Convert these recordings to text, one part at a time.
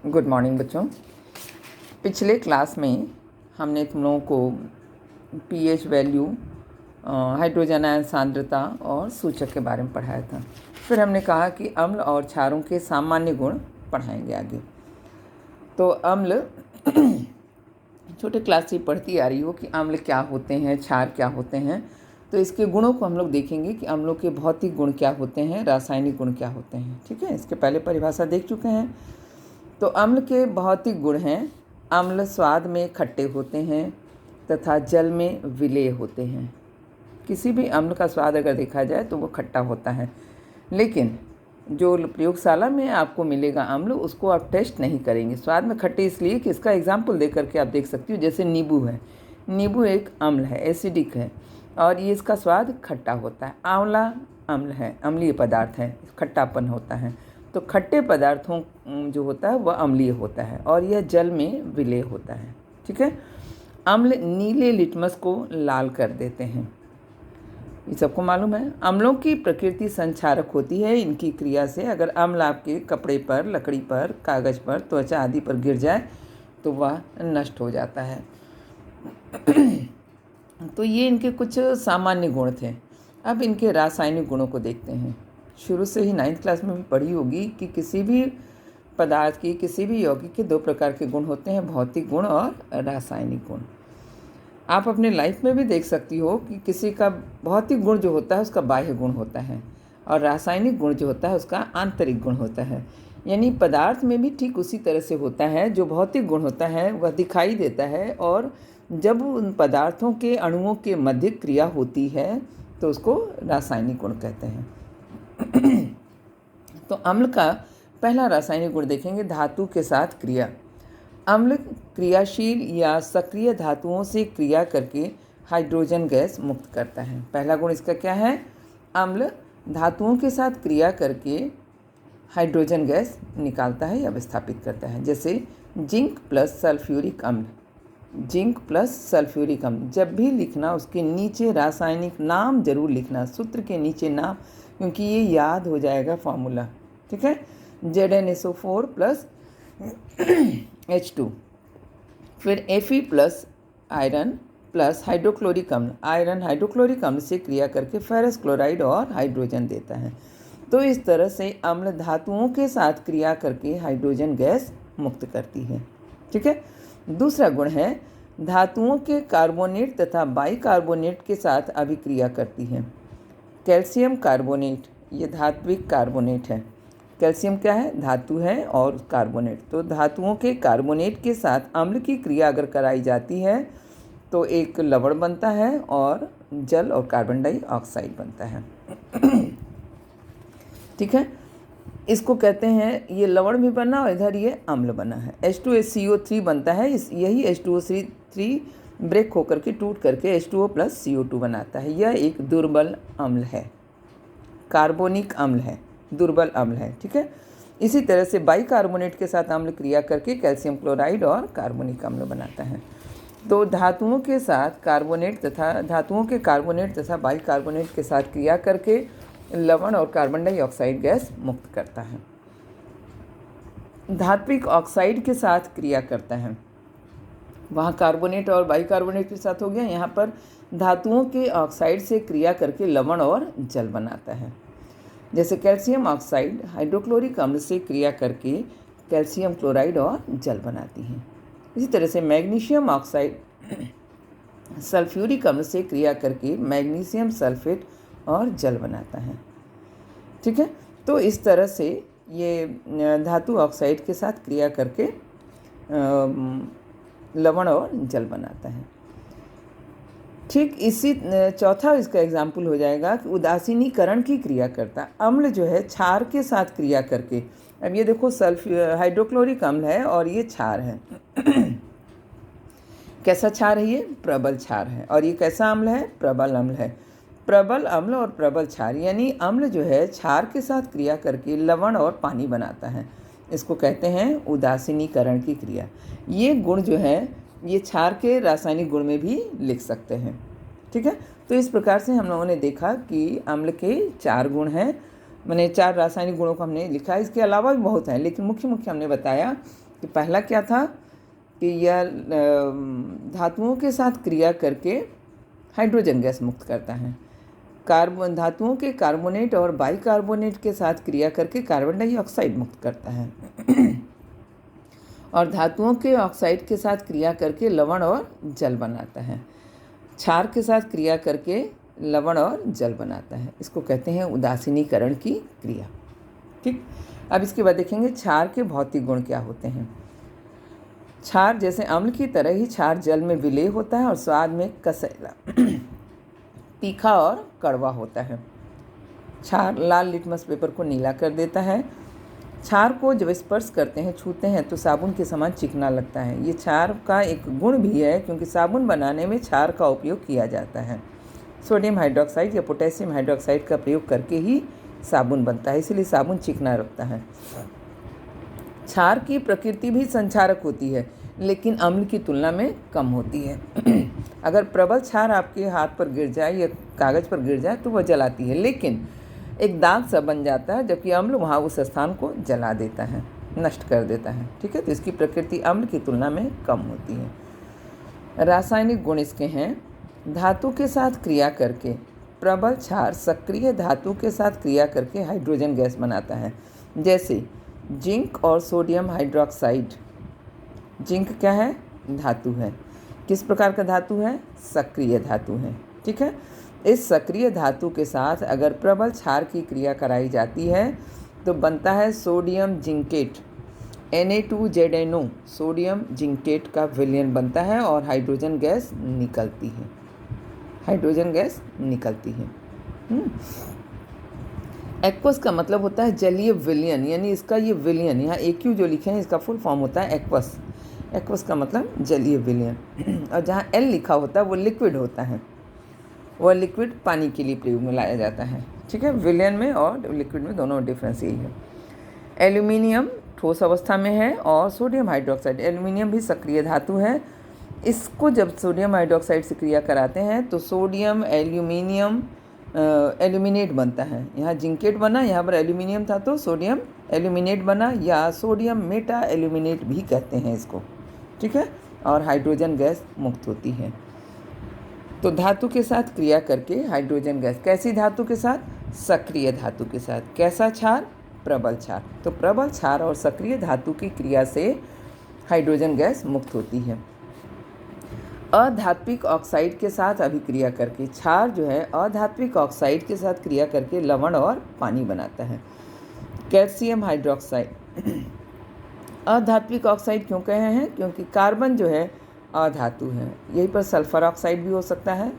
Good morning बच्चों। पिछले class में हमने तुम लोगों को पीएच वैल्यू, हाइड्रोजन आयन सांद्रता और सूचक के बारे में पढ़ाया था। फिर हमने कहा कि अम्ल और क्षारों के सामान्य गुण पढ़ाएंगे आगे। तो अम्ल छोटे क्लास से पढ़ती आ रही हो कि अम्ल क्या होते हैं, क्षार क्या होते हैं। तो इसके गुणों को हम लोग देखेंगे कि अम्लों के भौतिक गुण क्या होते हैं, रासायनिक गुण क्या होते हैं। ठीक है, इसके पहले परिभाषा देख चुके हैं। तो अम्ल के भौतिक गुण हैं, अम्ल स्वाद में खट्टे होते हैं तथा जल में विलेय होते हैं। किसी भी अम्ल का स्वाद अगर देखा जाए तो वो खट्टा होता है, लेकिन जो प्रयोगशाला में आपको मिलेगा अम्ल, उसको आप टेस्ट नहीं करेंगे। स्वाद में खट्टे इसलिए कि इसका एग्जाम्पल दे करके आप देख सकती हो। जैसे नींबू है, नींबू एक अम्ल है, एसिडिक है, और ये इसका स्वाद खट्टा होता है। आंवला अम्ल है, अम्लीय पदार्थ है, खट्टापन होता है। तो खट्टे पदार्थों जो होता है वह अम्लीय होता है और यह जल में विलेय होता है। ठीक है, अम्ल नीले लिटमस को लाल कर देते हैं, ये सबको मालूम है। अम्लों की प्रकृति संक्षारक होती है। इनकी क्रिया से अगर अम्ल आपके कपड़े पर, लकड़ी पर, कागज़ पर, त्वचा आदि पर गिर जाए तो वह नष्ट हो जाता है। तो ये इनके कुछ सामान्य गुण थे। अब इनके रासायनिक गुणों को देखते हैं। शुरू से ही 9th क्लास में भी पढ़ी होगी कि किसी भी पदार्थ की, किसी भी यौगिक के 2 प्रकार के गुण होते हैं, भौतिक गुण और रासायनिक गुण। आप अपने लाइफ में भी देख सकती हो कि किसी का भौतिक गुण जो होता है उसका बाह्य गुण होता है, और रासायनिक गुण जो होता है उसका आंतरिक गुण होता है। यानी पदार्थ में भी ठीक उसी तरह से होता है। जो भौतिक गुण होता है वह दिखाई देता है, और जब उन पदार्थों के अणुओं के मध्य क्रिया होती है तो उसको रासायनिक गुण कहते हैं। तो अम्ल का पहला रासायनिक गुण देखेंगे, धातु के साथ क्रिया। अम्ल क्रियाशील या सक्रिय धातुओं से क्रिया करके हाइड्रोजन गैस मुक्त करता है। पहला गुण इसका क्या है? अम्ल धातुओं के साथ क्रिया करके हाइड्रोजन गैस निकालता है या विस्थापित करता है। जैसे जिंक प्लस सल्फ्यूरिक अम्ल, जिंक प्लस सल्फ्यूरिक अम्ल। जब भी लिखना उसके नीचे रासायनिक नाम जरूर लिखना, सूत्र के नीचे नाम, क्योंकि ये याद हो जाएगा फॉर्मूला। ठीक है, ZnSO4 प्लस H2, फिर Fe plus iron plus hydrochloric अम्ल। आयरन हाइड्रोक्लोरिक अम्ल से क्रिया करके फेरस क्लोराइड और हाइड्रोजन देता है। तो इस तरह से अम्ल धातुओं के साथ क्रिया करके हाइड्रोजन गैस मुक्त करती है। ठीक है, दूसरा गुण है धातुओं के कार्बोनेट तथा बाइकार्बोनेट के साथ अभिक्रिया करती है। कैल्शियम कार्बोनेट, ये धात्विक कार्बोनेट है। कैल्शियम क्या है? धातु है, और कार्बोनेट। तो धातुओं के कार्बोनेट के साथ अम्ल की क्रिया अगर कराई जाती है तो एक लवण बनता है और जल और कार्बन डाइऑक्साइड बनता है। ठीक है, इसको कहते हैं, ये लवण भी बना और इधर ये अम्ल बना है। H2SCO3 बनता है। यही H2O3 ब्रेक होकर के, टूट करके H2O प्लस CO2 बनाता है। यह एक दुर्बल अम्ल है, कार्बोनिक अम्ल है, दुर्बल अम्ल है। ठीक है, इसी तरह से बाइकार्बोनेट के साथ अम्ल क्रिया करके कैल्शियम क्लोराइड और कार्बोनिक अम्ल बनाता है। तो धातुओं के साथ कार्बोनेट तथा बाइकार्बोनेट के साथ क्रिया करके लवण और कार्बन डाइऑक्साइड गैस मुक्त करता है। धात्विक ऑक्साइड के साथ क्रिया करता है। वहाँ कार्बोनेट और बाइकार्बोनेट के साथ हो गया, यहाँ पर धातुओं के ऑक्साइड से क्रिया करके लवण और जल बनाता है। जैसे कैल्शियम ऑक्साइड हाइड्रोक्लोरिक अम्ल से क्रिया करके कैल्शियम क्लोराइड और जल बनाती है। इसी तरह से मैग्नीशियम ऑक्साइड सल्फ्यूरिक अम्ल से क्रिया करके मैग्नीशियम सल्फेट और जल बनाता है। ठीक है, तो इस तरह से ये धातु ऑक्साइड के साथ क्रिया करके लवण और जल बनाता है। ठीक इसी चौथा इसका एग्जाम्पल हो जाएगा कि उदासीनीकरण की क्रिया करता। अम्ल जो है क्षार के साथ क्रिया करके, अब ये देखो हाइड्रोक्लोरिक अम्ल है और ये क्षार है। कैसा क्षार है? ये प्रबल क्षार है। और ये कैसा अम्ल है? प्रबल अम्ल है। प्रबल अम्ल और प्रबल क्षार, यानी अम्ल जो है क्षार के साथ क्रिया करके लवण और पानी बनाता है। इसको कहते हैं उदासीनीकरण की क्रिया। ये गुण जो है ये क्षार के रासायनिक गुण में भी लिख सकते हैं। ठीक है, तो इस प्रकार से हम लोगों ने देखा कि अम्ल के 4 गुण हैं, मैंने 4 रासायनिक गुणों को हमने लिखा है। इसके अलावा भी बहुत हैं, लेकिन मुख्य हमने बताया कि पहला क्या था कि यह धातुओं के साथ क्रिया करके हाइड्रोजन गैस मुक्त करता है। कार्बन धातुओं के कार्बोनेट और बाइकार्बोनेट के साथ क्रिया करके कार्बन डाइऑक्साइड मुक्त करता है और धातुओं के ऑक्साइड के साथ क्रिया करके लवण और जल बनाता है। क्षार के साथ क्रिया करके लवण और जल बनाता है। इसको कहते हैं उदासीनीकरण की क्रिया। ठीक, अब इसके बाद देखेंगे क्षार के भौतिक गुण क्या होते हैं। क्षार जैसे अम्ल की तरह ही क्षार जल में विलेय होता है और स्वाद में कसैला, तीखा और कड़वा होता है। क्षार लाल लिटमस पेपर को नीला कर देता है। क्षार को जब स्पर्श करते हैं, छूते हैं तो साबुन के समान चिकना लगता है। ये क्षार का एक गुण भी है क्योंकि साबुन बनाने में क्षार का उपयोग किया जाता है। सोडियम हाइड्रोक्साइड या पोटेशियम हाइड्रोक्साइड का प्रयोग करके ही साबुन बनता है, इसलिए साबुन चिकना लगता है। क्षार की प्रकृति भी संक्षारक होती है लेकिन अम्ल की तुलना में कम होती है। अगर प्रबल क्षार आपके हाथ पर गिर जाए या कागज़ पर गिर जाए तो वह जलाती है, लेकिन एक दाग सा बन जाता है, जबकि अम्ल वहाँ उस स्थान को जला देता है, नष्ट कर देता है। ठीक है, तो इसकी प्रकृति अम्ल की तुलना में कम होती है। रासायनिक गुण इसके हैं। धातु के साथ क्रिया करके प्रबल क्षार सक्रिय धातु के साथ क्रिया करके हाइड्रोजन गैस बनाता है, जैसे जिंक और सोडियम हाइड्रोक्साइड। जिंक क्या है? धातु है। किस प्रकार का धातु है? सक्रिय धातु है। ठीक है, इस सक्रिय धातु के साथ अगर प्रबल क्षार की क्रिया कराई जाती है तो बनता है sodium zincate, Na2ZNO। Sodium zincate का विलयन बनता है और हाइड्रोजन गैस निकलती है। हाइड्रोजन गैस निकलती है। एक्वस का मतलब होता है जलीय विलयन, यानी इसका ये विलयन, यहाँ AQ जो लिखे हैं इसका फुल फॉर्म होता है एक्वस। एक्वस का मतलब जलीय विलयन। और जहाँ L लिखा होता है वो लिक्विड होता है, वह लिक्विड पानी के लिए प्रयोग में लाया जाता है। ठीक है, विलयन में और लिक्विड में दोनों डिफरेंस यही है। एल्यूमिनियम ठोस अवस्था में है और सोडियम हाइड्रोक्साइड, एल्यूमिनियम भी सक्रिय धातु है। इसको जब सोडियम हाइड्रोक्साइड से क्रिया कराते हैं तो सोडियम एल्यूमिनियम एल्यूमिनेट बनता है। यहाँ जिंकेट बना, यहाँ पर एल्यूमिनियम था तो सोडियम एल्यूमिनेट बना, या सोडियम मेटा एल्यूमिनेट भी कहते हैं इसको। ठीक है, और हाइड्रोजन गैस मुक्त होती है। तो धातु के साथ क्रिया करके हाइड्रोजन गैस, कैसी धातु के साथ? सक्रिय धातु के साथ। कैसा क्षार? प्रबल क्षार। तो प्रबल क्षार और सक्रिय धातु की क्रिया से हाइड्रोजन गैस मुक्त होती है। अधात्विक ऑक्साइड के साथ अभिक्रिया करके, क्षार जो है अधात्विक ऑक्साइड के साथ क्रिया करके लवण और पानी बनाता है। कैल्शियम हाइड्रोक्साइड अधात्विक ऑक्साइड क्यों कहे हैं? क्योंकि कार्बन जो है अधातु है। यहीं पर सल्फर ऑक्साइड भी हो सकता है,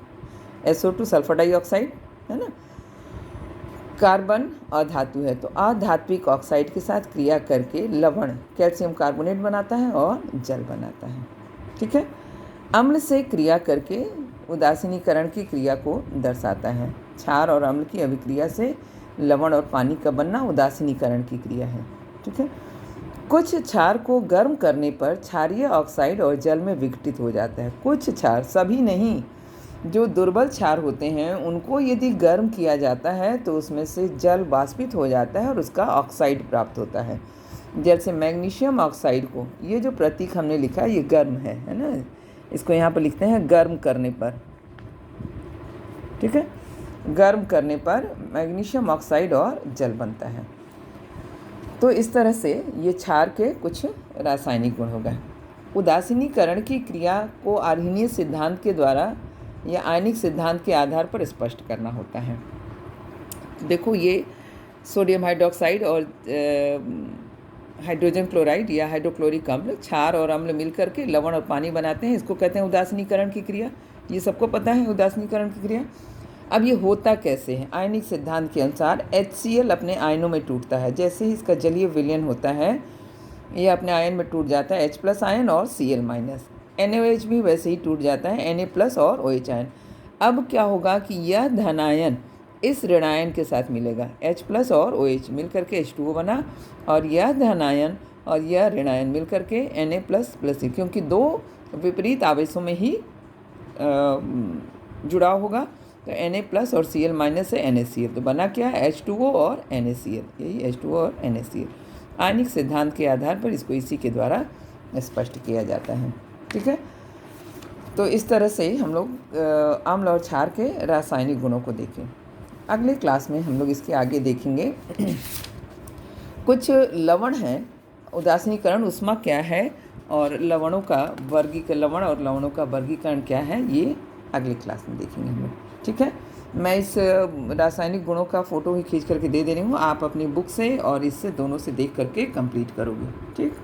SO2 सल्फर डाइऑक्साइड, है ना। कार्बन अधातु है तो अधात्विक ऑक्साइड के साथ क्रिया करके लवण कैल्शियम कार्बोनेट बनाता है और जल बनाता है। ठीक है, अम्ल से क्रिया करके उदासीनीकरण की क्रिया को दर्शाता है। क्षार और अम्ल की अभिक्रिया से लवण और पानी का बनना उदासीनीकरण की क्रिया है। ठीक है, कुछ क्षार को गर्म करने पर क्षारीय ऑक्साइड और जल में विघटित हो जाता है। कुछ क्षार, सभी नहीं, जो दुर्बल क्षार होते हैं उनको यदि गर्म किया जाता है तो उसमें से जल वाष्पित हो जाता है और उसका ऑक्साइड प्राप्त होता है। जैसे मैग्नीशियम ऑक्साइड को, ये जो प्रतीक हमने लिखा है ये गर्म है ना, इसको यहाँ पर लिखते हैं गर्म करने पर। ठीक है, गर्म करने पर मैग्नीशियम ऑक्साइड और जल बनता है। तो इस तरह से ये क्षार के कुछ रासायनिक गुण हो गए। उदासीनीकरण की क्रिया को आर्हीनीय सिद्धांत के द्वारा या आयनिक सिद्धांत के आधार पर स्पष्ट करना होता है। देखो, ये सोडियम हाइड्रोक्साइड और हाइड्रोजन क्लोराइड या हाइड्रोक्लोरिक अम्ल, क्षार और अम्ल मिलकर के लवण और पानी बनाते हैं। इसको कहते हैं उदासीनीकरण की क्रिया। ये सबको पता है उदासीनीकरण की क्रिया। अब ये होता कैसे है? आयनिक सिद्धांत के अनुसार HCl अपने आयनों में टूटता है। जैसे ही इसका जलीय विलयन होता है ये अपने आयन में टूट जाता है, H+ आयन और Cl-। NaOH भी वैसे ही टूट जाता है, Na+ और OH आयन। अब क्या होगा कि यह धनायन इस ऋणायन के साथ मिलेगा, H+ और OH मिलकर के H2O बना, और यह धनायन और यह ऋणायन मिलकर के Na++ क्योंकि दो विपरीत आवेशों में ही जुड़ाव होगा, तो Na+ और Cl- से NaCl, तो बना क्या? H2O और NaCl, यही H2O और NaCl। आयनिक सिद्धांत के आधार पर इसको इसी के द्वारा स्पष्ट किया जाता है। ठीक है, तो इस तरह से हम लोग अम्ल और क्षार के रासायनिक गुणों को देखें। अगले क्लास में हम लोग इसके आगे देखेंगे कुछ लवण हैं, उदासीनीकरण उष्मा क्या है और लवण और लवणों का वर्गीकरण क्या है, ये अगले क्लास में देखेंगे हम लोग। ठीक है, मैं इस रासायनिक गुणों का फ़ोटो ही खींच करके दे रही हूँ, आप अपनी बुक से और इससे दोनों से देख करके कंप्लीट करोगे। ठीक।